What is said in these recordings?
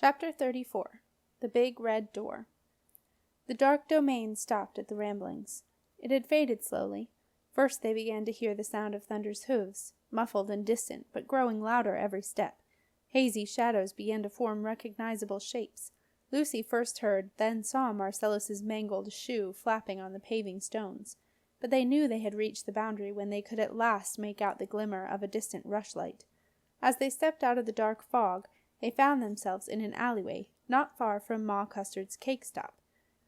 Chapter 34. The Big Red Door. The dark domain stopped at the ramblings. It had faded slowly. First they began to hear the sound of Thunder's hooves, muffled and distant, but growing louder every step. Hazy shadows began to form recognizable shapes. Lucy first heard, then saw Marcellus's mangled shoe flapping on the paving stones. But they knew they had reached the boundary when they could at last make out the glimmer of a distant rushlight. As they stepped out of the dark fog, they found themselves in an alleyway, not far from Ma Custard's cake stop.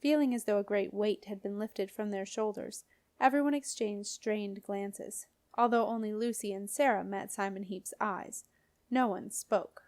Feeling as though a great weight had been lifted from their shoulders, everyone exchanged strained glances. Although only Lucy and Sarah met Simon Heap's eyes, no one spoke.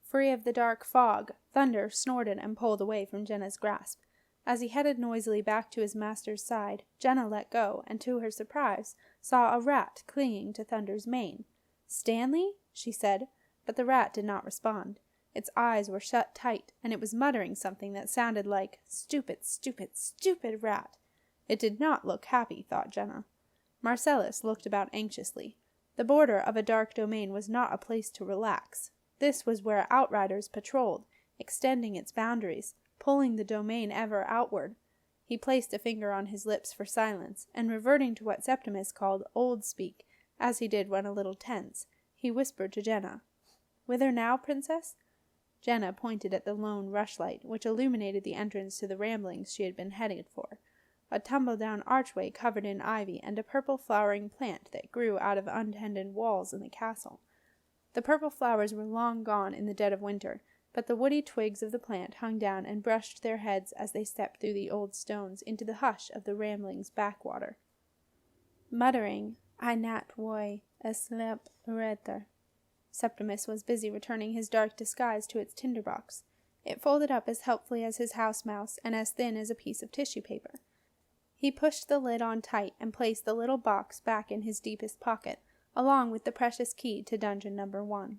Free of the dark fog, Thunder snorted and pulled away from Jenna's grasp. As he headed noisily back to his master's side, Jenna let go, and to her surprise, saw a rat clinging to Thunder's mane. "Stanley?" she said, but the rat did not respond. Its eyes were shut tight, and it was muttering something that sounded like, "Stupid, stupid, stupid rat." It did not look happy, thought Jenna. Marcellus looked about anxiously. The border of a dark domain was not a place to relax. This was where outriders patrolled, extending its boundaries, pulling the domain ever outward. He placed a finger on his lips for silence, and reverting to what Septimus called old speak, as he did when a little tense, he whispered to Jenna, "Whither now, princess?" Jenna pointed at the lone rushlight, which illuminated the entrance to the ramblings she had been headed for, a tumble-down archway covered in ivy and a purple flowering plant that grew out of untended walls in the castle. The purple flowers were long gone in the dead of winter, but the woody twigs of the plant hung down and brushed their heads as they stepped through the old stones into the hush of the ramblings' backwater. Muttering, "I nat voi eslep ureter," Septimus was busy returning his dark disguise to its tinderbox. It folded up as helpfully as his house mouse and as thin as a piece of tissue paper. He pushed the lid on tight and placed the little box back in his deepest pocket, along with the precious key to dungeon number 1.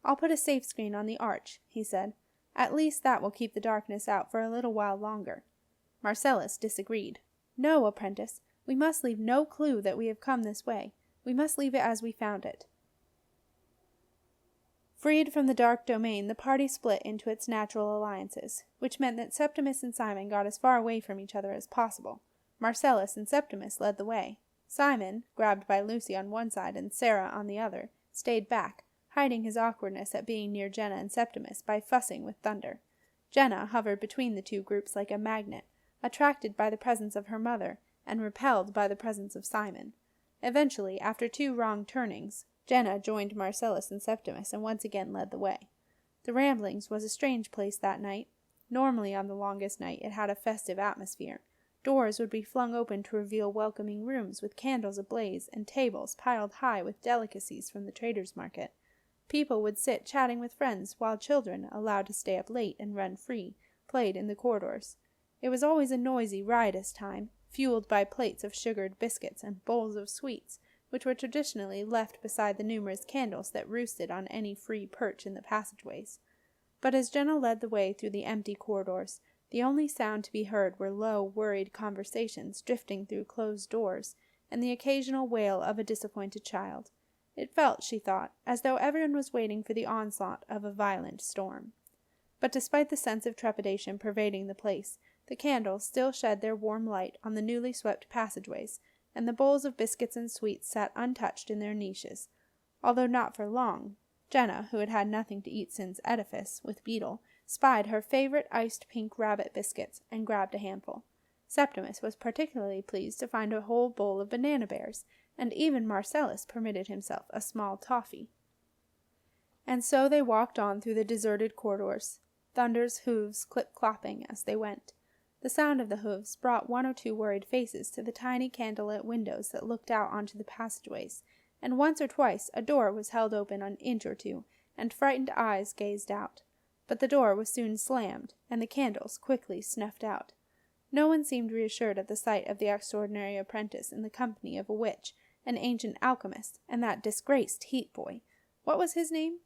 "I'll put a safe screen on the arch," he said. "At least that will keep the darkness out for a little while longer." Marcellus disagreed. "No, apprentice, we must leave no clue that we have come this way. We must leave it as we found it." Freed from the dark domain, the party split into its natural alliances, which meant that Septimus and Simon got as far away from each other as possible. Marcellus and Septimus led the way. Simon, grabbed by Lucy on one side and Sarah on the other, stayed back, hiding his awkwardness at being near Jenna and Septimus by fussing with Thunder. Jenna hovered between the two groups like a magnet, attracted by the presence of her mother, and repelled by the presence of Simon. Eventually, after 2 wrong turnings, Jenna joined Marcellus and Septimus and once again led the way. The Ramblings was a strange place that night. Normally on the longest night it had a festive atmosphere. Doors would be flung open to reveal welcoming rooms with candles ablaze and tables piled high with delicacies from the traders' market. People would sit chatting with friends while children, allowed to stay up late and run free, played in the corridors. It was always a noisy, riotous time, fueled by plates of sugared biscuits and bowls of sweets, which were traditionally left beside the numerous candles that roosted on any free perch in the passageways. But as Jenna led the way through the empty corridors, the only sound to be heard were low, worried conversations drifting through closed doors, and the occasional wail of a disappointed child. It felt, she thought, as though everyone was waiting for the onslaught of a violent storm. But despite the sense of trepidation pervading the place, the candles still shed their warm light on the newly swept passageways, and the bowls of biscuits and sweets sat untouched in their niches. Although not for long, Jenna, who had had nothing to eat since edifice with Beetle, spied her favorite iced pink rabbit biscuits and grabbed a handful. Septimus was particularly pleased to find a whole bowl of banana bears, and even Marcellus permitted himself a small toffee. And so they walked on through the deserted corridors, Thunder's hooves clip-clopping as they went. The sound of the hooves brought 1 or 2 worried faces to the tiny candlelit windows that looked out onto the passageways, and once or twice a door was held open an inch or 2, and frightened eyes gazed out. But the door was soon slammed, and the candles quickly snuffed out. No one seemed reassured at the sight of the extraordinary apprentice in the company of a witch, an ancient alchemist, and that disgraced Heap boy. What was his name?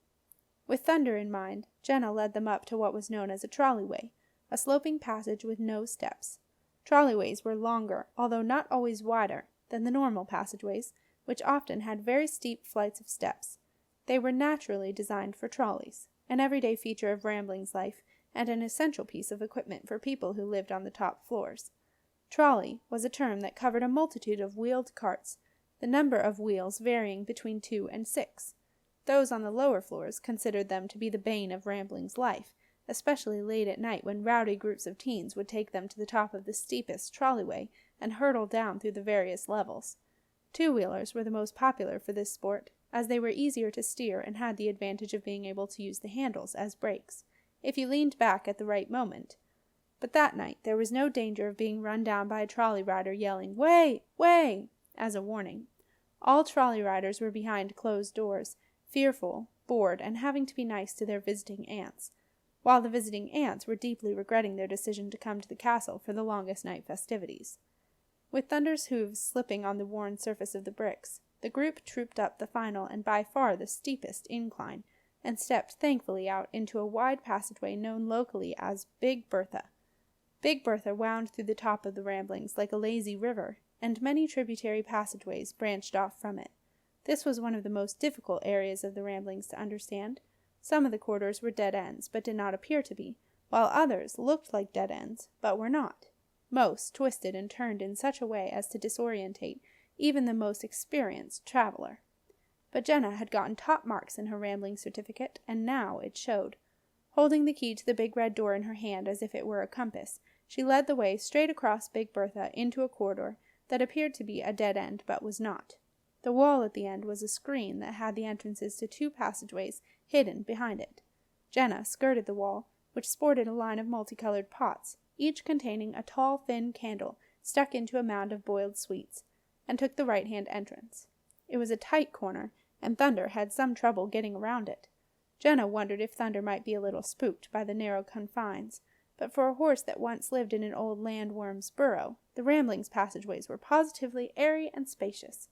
With Thunder in mind, Jenna led them up to what was known as a trolleyway, a sloping passage with no steps. Trolleyways were longer, although not always wider, than the normal passageways, which often had very steep flights of steps. They were naturally designed for trolleys. an everyday feature of Rambling's life and an essential piece of equipment for people who lived on the top floors. Trolley was a term that covered a multitude of wheeled carts, the number of wheels varying between 2 and 6. Those on the lower floors considered them to be the bane of Rambling's life, especially late at night when rowdy groups of teens would take them to the top of the steepest trolleyway and hurtle down through the various levels. Two-wheelers were the most popular for this sport, as they were easier to steer and had the advantage of being able to use the handles as brakes, if you leaned back at the right moment. But that night there was no danger of being run down by a trolley rider yelling, "Way! Way!" as a warning. All trolley riders were behind closed doors, fearful, bored, and having to be nice to their visiting aunts, while the visiting aunts were deeply regretting their decision to come to the castle for the longest night festivities. With Thunder's hooves slipping on the worn surface of the bricks, the group trooped up the final and by far the steepest incline, and stepped thankfully out into a wide passageway known locally as Big Bertha. Big Bertha wound through the top of the Ramblings like a lazy river, and many tributary passageways branched off from it. This was one of the most difficult areas of the Ramblings to understand. Some of the corridors were dead ends, but did not appear to be, while others looked like dead ends, but were not. Most twisted and turned in such a way as to disorientate even the most experienced traveler. But Jenna had gotten top marks in her Rambling certificate, and now it showed. Holding the key to the big red door in her hand as if it were a compass, she led the way straight across Big Bertha into a corridor that appeared to be a dead end but was not. The wall at the end was a screen that had the entrances to 2 passageways hidden behind it. Jenna skirted the wall, which sported a line of multicolored pots, each containing a tall, thin candle stuck into a mound of boiled sweets, and took the right-hand entrance. It was a tight corner, and Thunder had some trouble getting around it. Jenna wondered if Thunder might be a little spooked by the narrow confines, but for a horse that once lived in an old landworm's burrow, the Rambling's passageways were positively airy and spacious.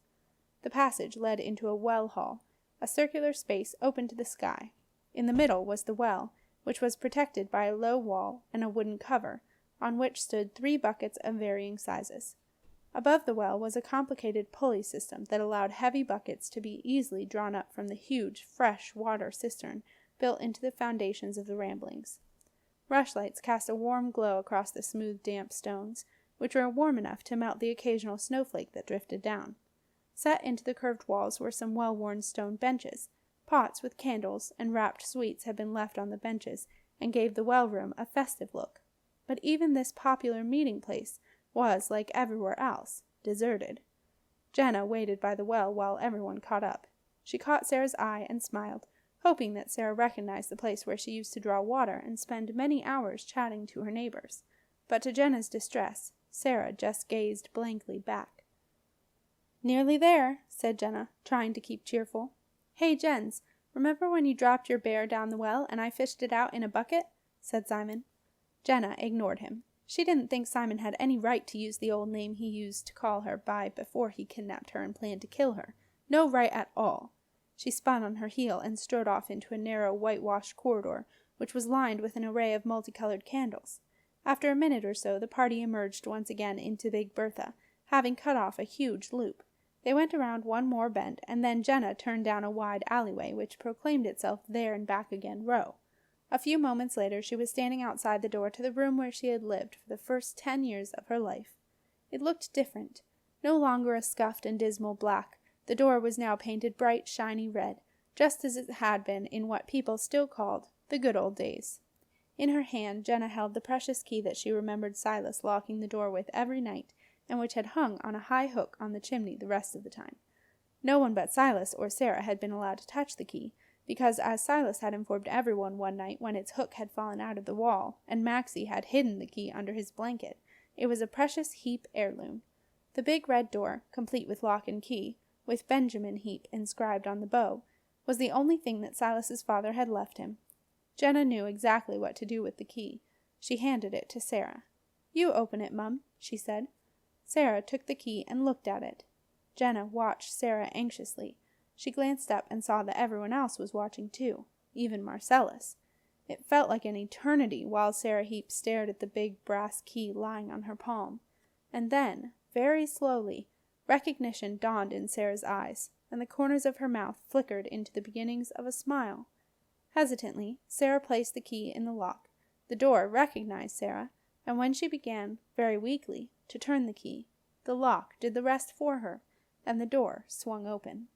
The passage led into a well hall, a circular space open to the sky. In the middle was the well, which was protected by a low wall and a wooden cover, on which stood 3 buckets of varying sizes. Above the well was a complicated pulley system that allowed heavy buckets to be easily drawn up from the huge, fresh water cistern built into the foundations of the Ramblings. Rushlights cast a warm glow across the smooth, damp stones, which were warm enough to melt the occasional snowflake that drifted down. Set into the curved walls were some well-worn stone benches. Pots with candles and wrapped sweets had been left on the benches and gave the well-room a festive look. But even this popular meeting place was, like everywhere else, deserted. Jenna waited by the well while everyone caught up. She caught Sarah's eye and smiled, hoping that Sarah recognized the place where she used to draw water and spend many hours chatting to her neighbors. But to Jenna's distress, Sarah just gazed blankly back. "Nearly there," said Jenna, trying to keep cheerful. "Hey, Jens, remember when you dropped your bear down the well and I fished it out in a bucket?" said Simon. Jenna ignored him. She didn't think Simon had any right to use the old name he used to call her by before he kidnapped her and planned to kill her. No right at all. She spun on her heel and strode off into a narrow, whitewashed corridor, which was lined with an array of multicolored candles. After a minute or so, the party emerged once again into Big Bertha, having cut off a huge loop. They went around one more bend, and then Jenna turned down a wide alleyway, which proclaimed itself there and back again row. A few moments later, she was standing outside the door to the room where she had lived for the first 10 years of her life. It looked different. No longer a scuffed and dismal black, the door was now painted bright, shiny red, just as it had been in what people still called the good old days. In her hand, Jenna held the precious key that she remembered Silas locking the door with every night, and which had hung on a high hook on the chimney the rest of the time. No one but Silas or Sarah had been allowed to touch the key, because as Silas had informed everyone one night when its hook had fallen out of the wall, and Maxie had hidden the key under his blanket, it was a precious Heap heirloom. The big red door, complete with lock and key, with Benjamin Heap inscribed on the bow, was the only thing that Silas's father had left him. Jenna knew exactly what to do with the key. She handed it to Sarah. "You open it, Mum," she said. Sarah took the key and looked at it. Jenna watched Sarah anxiously. She glanced up and saw that everyone else was watching too, even Marcellus. It felt like an eternity while Sarah Heap stared at the big brass key lying on her palm. And then, very slowly, recognition dawned in Sarah's eyes, and the corners of her mouth flickered into the beginnings of a smile. Hesitantly, Sarah placed the key in the lock. The door recognized Sarah, and when she began, very weakly, to turn the key, the lock did the rest for her, and the door swung open.